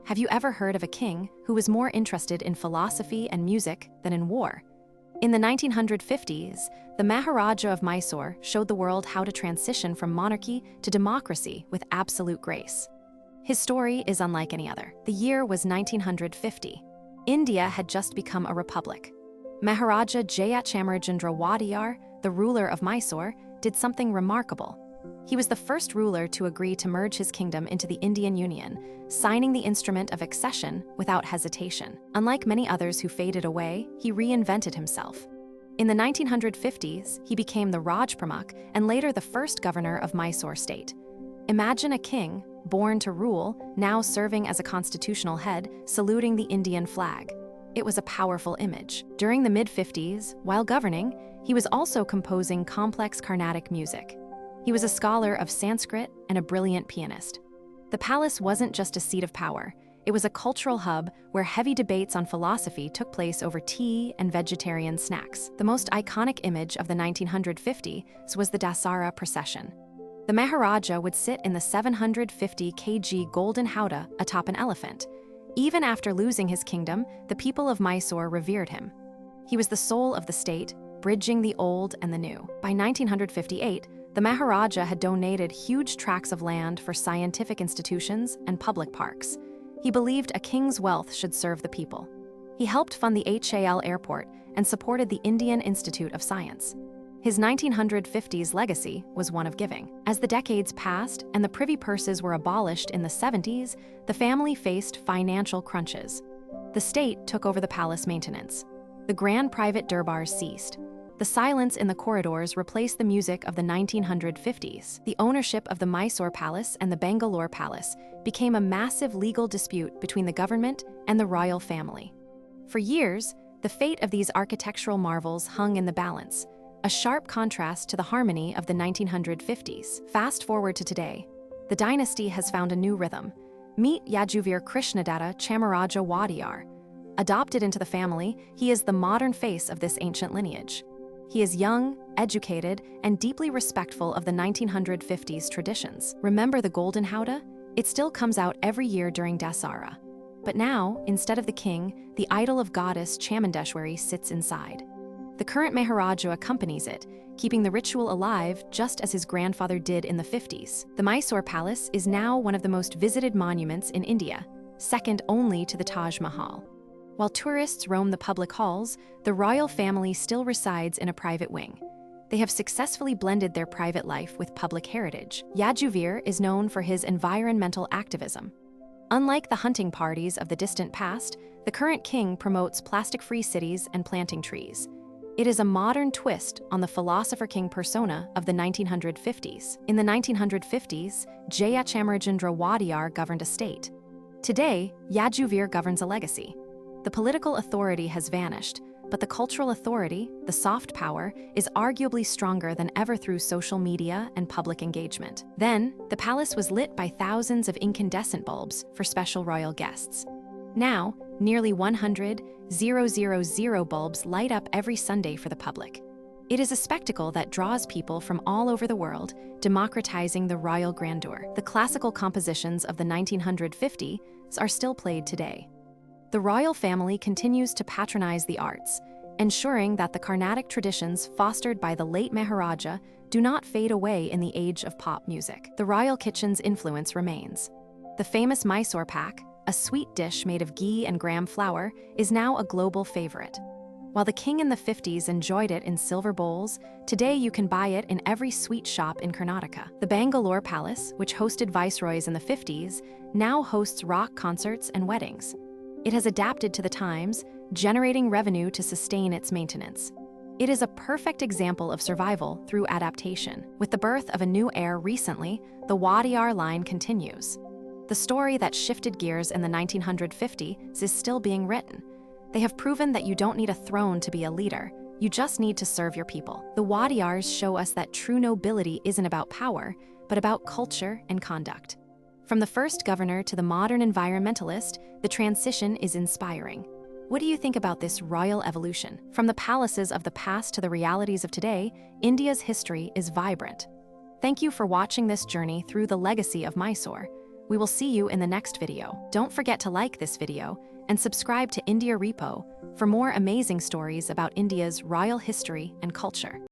Have you ever heard of a king who was more interested in philosophy and music than in war? In the 1950s, the Maharaja of Mysore showed the world how to transition from monarchy to democracy with absolute grace. His story is unlike any other. The year was 1950. India had just become a republic. Maharaja Jayachamarajendra Wadiyar, the ruler of Mysore, did something remarkable. He was the first ruler to agree to merge his kingdom into the Indian Union, signing the instrument of accession without hesitation. Unlike many others who faded away, he reinvented himself. In the 1950s, he became the Raj Pramukh and later the first governor of Mysore state. Imagine a king, born to rule, now serving as a constitutional head, saluting the Indian flag. It was a powerful image. During the mid-50s, while governing, he was also composing complex Carnatic music. He was a scholar of Sanskrit and a brilliant pianist. The palace wasn't just a seat of power. It was a cultural hub where heavy debates on philosophy took place over tea and vegetarian snacks. The most iconic image of the 1950s was the Dasara procession. The Maharaja would sit in the 750 kg golden howdah atop an elephant. Even after losing his kingdom, the people of Mysore revered him. He was the soul of the state, bridging the old and the new. By 1958, the Maharaja had donated huge tracts of land for scientific institutions and public parks. He believed a king's wealth should serve the people. He helped fund the HAL airport and supported the Indian Institute of Science. His 1950s legacy was one of giving. As the decades passed and the privy purses were abolished in the 70s, the family faced financial crunches. The state took over the palace maintenance. The grand private durbars ceased. The silence in the corridors replaced the music of the 1950s. The ownership of the Mysore Palace and the Bangalore Palace became a massive legal dispute between the government and the royal family. For years, the fate of these architectural marvels hung in the balance, a sharp contrast to the harmony of the 1950s. Fast forward to today, the dynasty has found a new rhythm. Meet Yajuvir Krishnadatta Chamaraja Wadiyar. Adopted into the family, he is the modern face of this ancient lineage. He is young, educated, and deeply respectful of the 1950s traditions. Remember the golden howdah? It still comes out every year during Dasara. But now, instead of the king, the idol of goddess Chamundeshwari sits inside. The current Maharaja accompanies it, keeping the ritual alive just as his grandfather did in the 50s. The Mysore Palace is now one of the most visited monuments in India, second only to the Taj Mahal. While tourists roam the public halls, the royal family still resides in a private wing. They have successfully blended their private life with public heritage. Yajuvir is known for his environmental activism. Unlike the hunting parties of the distant past, the current king promotes plastic-free cities and planting trees. It is a modern twist on the philosopher king persona of the 1950s. In the 1950s, Jayachamarajendra Wadiyar governed a state. Today, Yajuvir governs a legacy. The political authority has vanished, but the cultural authority, the soft power, is arguably stronger than ever through social media and public engagement. Then, the palace was lit by thousands of incandescent bulbs for special royal guests. Now, nearly 100,000 bulbs light up every Sunday for the public. It is a spectacle that draws people from all over the world, democratizing the royal grandeur. The classical compositions of the 1950s are still played today. The royal family continues to patronize the arts, ensuring that the Carnatic traditions fostered by the late Maharaja do not fade away in the age of pop music. The royal kitchen's influence remains. The famous Mysore Pak, a sweet dish made of ghee and gram flour, is now a global favorite. While the king in the 50s enjoyed it in silver bowls, today you can buy it in every sweet shop in Karnataka. The Bangalore Palace, which hosted viceroys in the 50s, now hosts rock concerts and weddings. It has adapted to the times, generating revenue to sustain its maintenance. It is a perfect example of survival through adaptation. With the birth of a new heir recently, the Wadiyar line continues. The story that shifted gears in the 1950s is still being written. They have proven that you don't need a throne to be a leader, you just need to serve your people. The Wadiyars show us that true nobility isn't about power, but about culture and conduct. From the first governor to the modern environmentalist, the transition is inspiring. What do you think about this royal evolution? From the palaces of the past to the realities of today, India's history is vibrant. Thank you for watching this journey through the legacy of Mysore. We will see you in the next video. Don't forget to like this video and subscribe to India Repo for more amazing stories about India's royal history and culture.